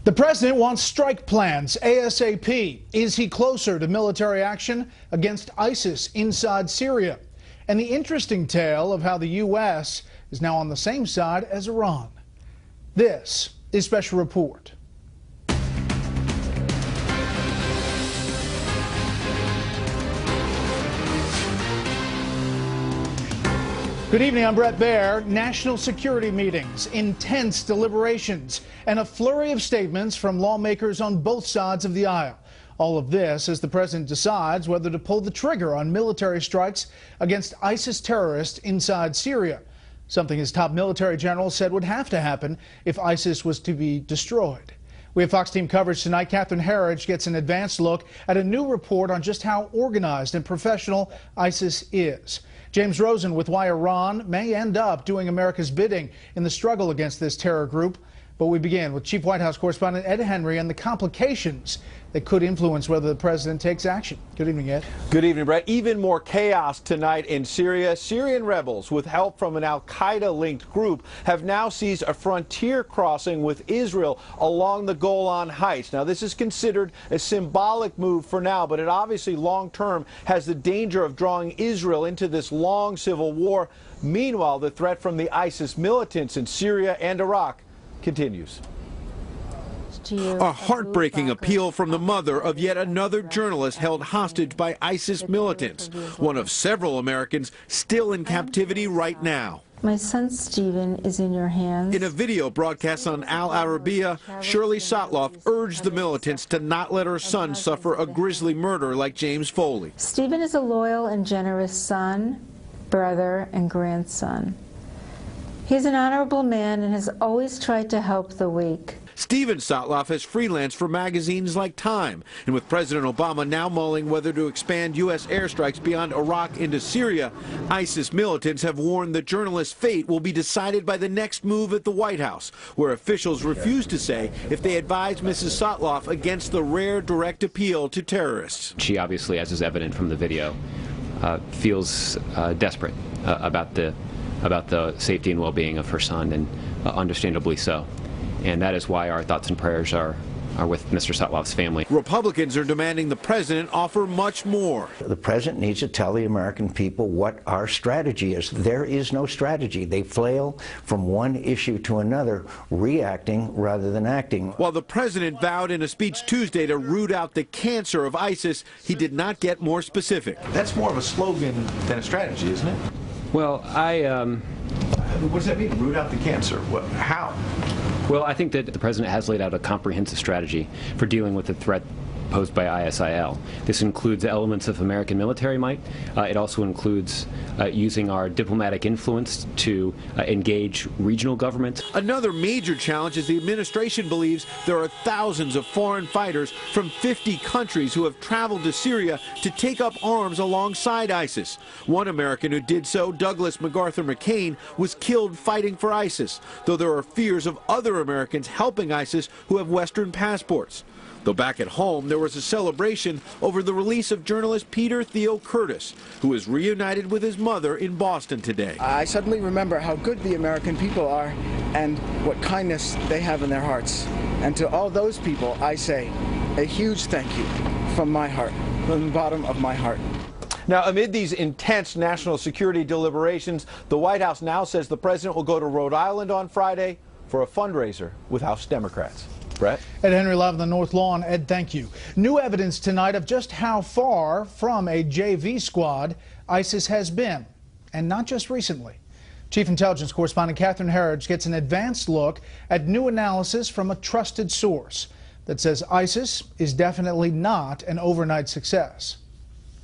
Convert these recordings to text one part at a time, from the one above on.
The president wants strike plans ASAP. Is he closer to military action against ISIS inside Syria? And the interesting tale of how the U.S. is now on the same side as Iran. This is Special Report. Good evening, I'm Bret Baier. National security meetings, intense deliberations, and a flurry of statements from lawmakers on both sides of the aisle. All of this as the president decides whether to pull the trigger on military strikes against ISIS terrorists inside Syria, something his top military general said would have to happen if ISIS was to be destroyed. We have Fox team coverage tonight. Catherine Herridge gets an advanced look at a new report on just how organized and professional ISIS is. James Rosen with why Iran may end up doing America's bidding in the struggle against this terror group. But we begin with Chief White House correspondent Ed Henry and the complications that could influence whether the president takes action. Good evening, Ed. Good evening, Brett. Even more chaos tonight in Syria. Syrian rebels, with help from an al-Qaeda-linked group, have now seized a frontier crossing with Israel along the Golan Heights. Now, this is considered a symbolic move for now, but it obviously long-term has the danger of drawing Israel into this long civil war. Meanwhile, the threat from the ISIS militants in Syria and Iraq continues. A heartbreaking appeal from the mother of yet another journalist held hostage by ISIS militants, one of several Americans still in captivity right now. My son Stephen is in your hands. In a video broadcast on Al Arabiya, Shirley Sotloff urged the militants to not let her son suffer a grisly murder like James Foley. Stephen is a loyal and generous son, brother, and grandson. He's an honorable man and has always tried to help the weak. Stephen Sotloff has freelanced for magazines like Time, and with President Obama now mulling whether to expand U.S. airstrikes beyond Iraq into Syria, ISIS militants have warned the journalist's fate will be decided by the next move at the White House, where officials refuse to say if they advise Mrs. Sotloff against the rare direct appeal to terrorists. She obviously, as is evident from the video, feels desperate about the safety and well-being of her son, and understandably so. And that is why our thoughts and prayers are with Mr. Sotloff's family. Republicans are demanding the president offer much more. The president needs to tell the American people what our strategy is. There is no strategy. They flail from one issue to another, reacting rather than acting. While the president vowed in a speech Tuesday to root out the cancer of ISIS, he did not get more specific. That's more of a slogan than a strategy, isn't it? Well, what does that mean, root out the cancer? How? Well, I think that the president has laid out a comprehensive strategy for dealing with the threat posed by ISIL. This includes elements of American military might. It also includes using our diplomatic influence to engage regional governments. Another major challenge is the administration believes there are thousands of foreign fighters from 50 countries who have traveled to Syria to take up arms alongside ISIS. One American who did so, Douglas MacArthur McCain, was killed fighting for ISIS, though there are fears of other Americans helping ISIS who have Western passports. Though back at home, there was a celebration over the release of journalist Peter Theo Curtis, who is reunited with his mother in Boston today. I suddenly remember how good the American people are and what kindness they have in their hearts. And to all those people, I say a huge thank you from my heart, from the bottom of my heart. Now, amid these intense national security deliberations, the White House now says the president will go to Rhode Island on Friday for a fundraiser with House Democrats. Brett? Ed Henry live on the North Lawn. Ed, thank you. New evidence tonight of just how far from a JV squad ISIS has been, and not just recently. Chief Intelligence Correspondent Catherine Herridge gets an advanced look at new analysis from a trusted source that says ISIS is definitely not an overnight success.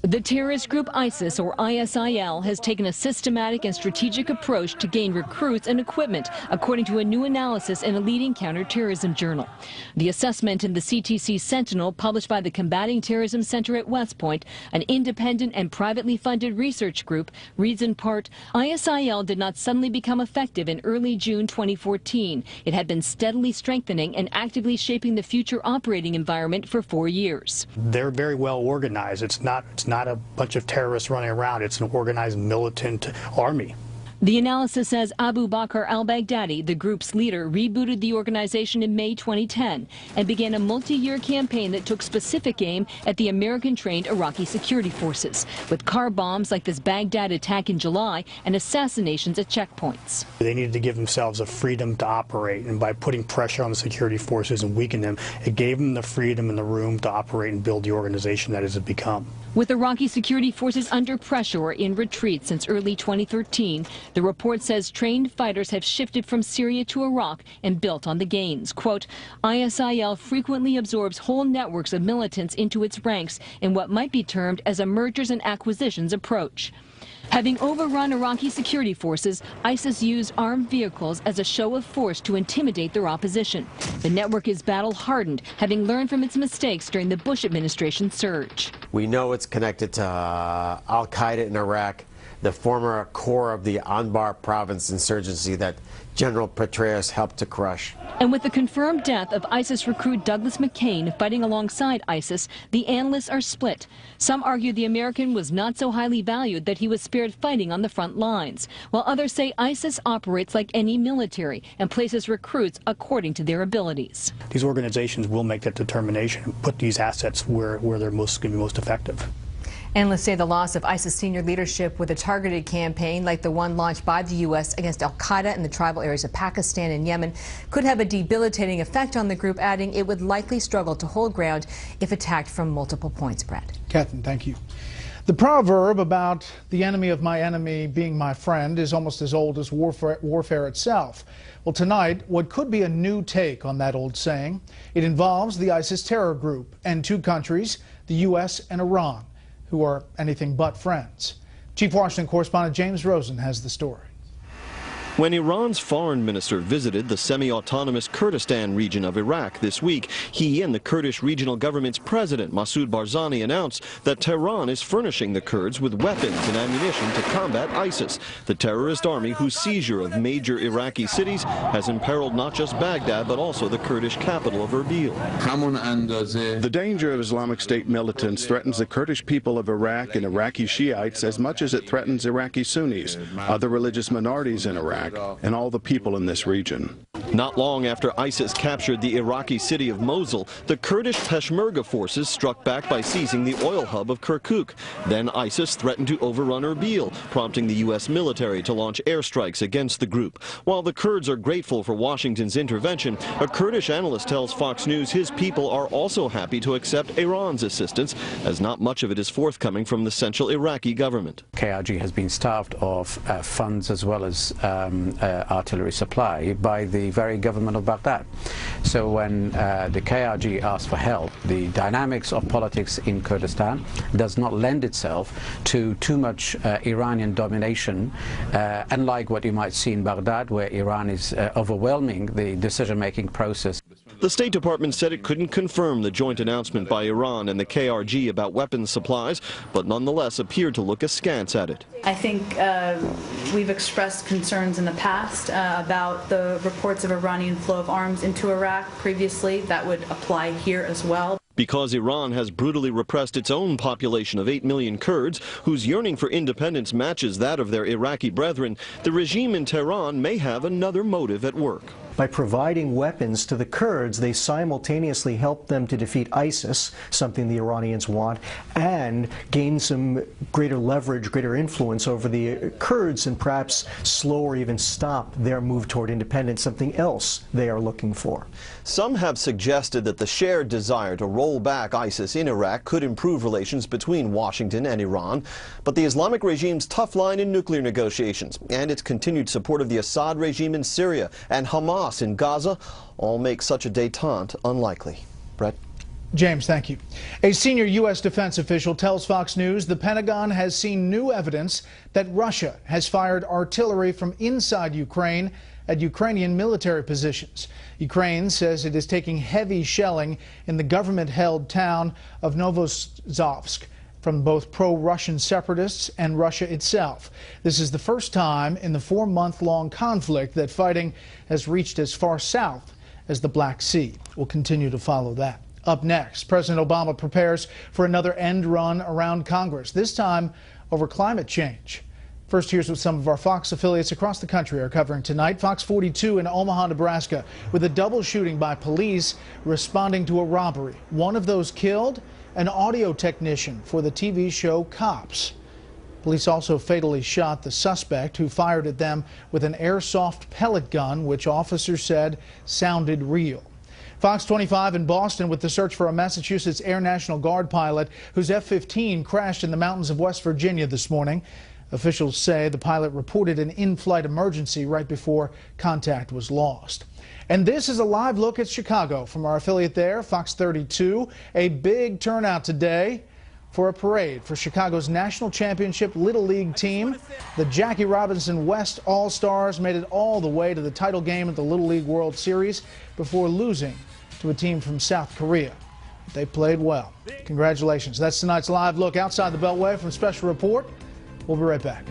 The terrorist group ISIS, or ISIL, has taken a systematic and strategic approach to gain recruits and equipment, according to a new analysis in a leading counterterrorism journal. The assessment in the CTC Sentinel, published by the Combating Terrorism Center at West Point, an independent and privately funded research group, reads in part, ISIL did not suddenly become effective in early June 2014. It had been steadily strengthening and actively shaping the future operating environment for 4 years. They're very well organized. It's not a bunch of terrorists running around. It's an organized militant army. The analysis says Abu Bakr al-Baghdadi, the group's leader, rebooted the organization in May 2010 and began a multi-year campaign that took specific aim at the American-trained Iraqi security forces, with car bombs like this Baghdad attack in July and assassinations at checkpoints. They needed to give themselves a freedom to operate, and by putting pressure on the security forces and weakening them, it gave them the freedom and the room to operate and build the organization that it has become. With Iraqi security forces under pressure or in retreat since early 2013, the report says trained fighters have shifted from Syria to Iraq and built on the gains. Quote, ISIL frequently absorbs whole networks of militants into its ranks in what might be termed as a mergers and acquisitions approach. Having overrun Iraqi security forces, ISIS used armed vehicles as a show of force to intimidate their opposition. The network is battle-hardened, having learned from its mistakes during the Bush administration surge. We know it's connected to al-Qaeda in Iraq, the former core of the Anbar province insurgency that General Petraeus helped to crush. And with the confirmed death of ISIS recruit Douglas McCain fighting alongside ISIS, the analysts are split. Some argue the American was not so highly valued that he was spared fighting on the front lines, while others say ISIS operates like any military and places recruits according to their abilities. These organizations will make that determination and put these assets where they're going to be most effective. Analysts say the loss of ISIS senior leadership with a targeted campaign like the one launched by the U.S. against al-Qaeda in the tribal areas of Pakistan and Yemen could have a debilitating effect on the group, adding it would likely struggle to hold ground if attacked from multiple points. Brad. Catherine, thank you. The proverb about the enemy of my enemy being my friend is almost as old as warfare itself. Well, tonight, what could be a new take on that old saying. It involves the ISIS terror group and two countries, the U.S. and Iran, who are anything but friends. Chief Washington correspondent James Rosen has the story. When Iran's foreign minister visited the semi-autonomous Kurdistan region of Iraq this week, he and the Kurdish regional government's president, Masoud Barzani, announced that Tehran is furnishing the Kurds with weapons and ammunition to combat ISIS, the terrorist army whose seizure of major Iraqi cities has imperiled not just Baghdad, but also the Kurdish capital of Erbil. The danger of Islamic State militants threatens the Kurdish people of Iraq and Iraqi Shiites as much as it threatens Iraqi Sunnis, other religious minorities in Iraq, and all the people in this region. Not long after ISIS captured the Iraqi city of Mosul, the Kurdish Peshmerga forces struck back by seizing the oil hub of Kirkuk. Then ISIS threatened to overrun Erbil, prompting the U.S. military to launch airstrikes against the group. While the Kurds are grateful for Washington's intervention, a Kurdish analyst tells Fox News his people are also happy to accept Iran's assistance, as not much of it is forthcoming from the central Iraqi government. KRG has been starved of funds as well as artillery supply by the very government of Baghdad. So when the KRG asks for help, the dynamics of politics in Kurdistan does not lend itself to too much Iranian domination, unlike what you might see in Baghdad, where Iran is overwhelming the decision-making process. The State Department said it couldn't confirm the joint announcement by Iran and the KRG about weapons supplies, but nonetheless appeared to look askance at it. I think we've expressed concerns in the past about the reports of Iranian flow of arms into Iraq previously. That would apply here as well. Because Iran has brutally repressed its own population of 8 million Kurds, whose yearning for independence matches that of their Iraqi brethren, the regime in Tehran may have another motive at work. By providing weapons to the Kurds, they simultaneously help them to defeat ISIS, something the Iranians want, and gain some greater leverage, greater influence over the Kurds, and perhaps slow or even stop their move toward independence, something else they are looking for. Some have suggested that the shared desire to roll back ISIS in Iraq could improve relations between Washington and Iran, but the Islamic regime's tough line in nuclear negotiations and its continued support of the Assad regime in Syria and Hamas in Gaza all make such a détente unlikely. Brett? James, thank you. A senior U.S. defense official tells Fox News the Pentagon has seen new evidence that Russia has fired artillery from inside Ukraine at Ukrainian military positions. Ukraine says it is taking heavy shelling in the government-held town of Novozovsk from both pro-Russian separatists and Russia itself. This is the first time in the 4-month-long conflict that fighting has reached as far south as the Black Sea. We'll continue to follow that. Up next, President Obama prepares for another end run around Congress, this time over climate change. First, here's what some of our Fox affiliates across the country are covering tonight. Fox 42 in Omaha, Nebraska, with a double shooting by police responding to a robbery. One of those killed, an audio technician for the TV show Cops. Police also fatally shot the suspect, who fired at them with an airsoft pellet gun, which officers said sounded real. Fox 25 in Boston with the search for a Massachusetts Air National Guard pilot whose F-15 crashed in the mountains of West Virginia this morning. Officials say the pilot reported an in-flight emergency right before contact was lost. And this is a live look at Chicago from our affiliate there, Fox 32. A big turnout today for a parade for Chicago's National Championship Little League team. The Jackie Robinson West All-Stars made it all the way to the title game at the Little League World Series before losing to a team from South Korea. They played well. Congratulations. That's tonight's live look outside the Beltway from Special Report. We'll be right back.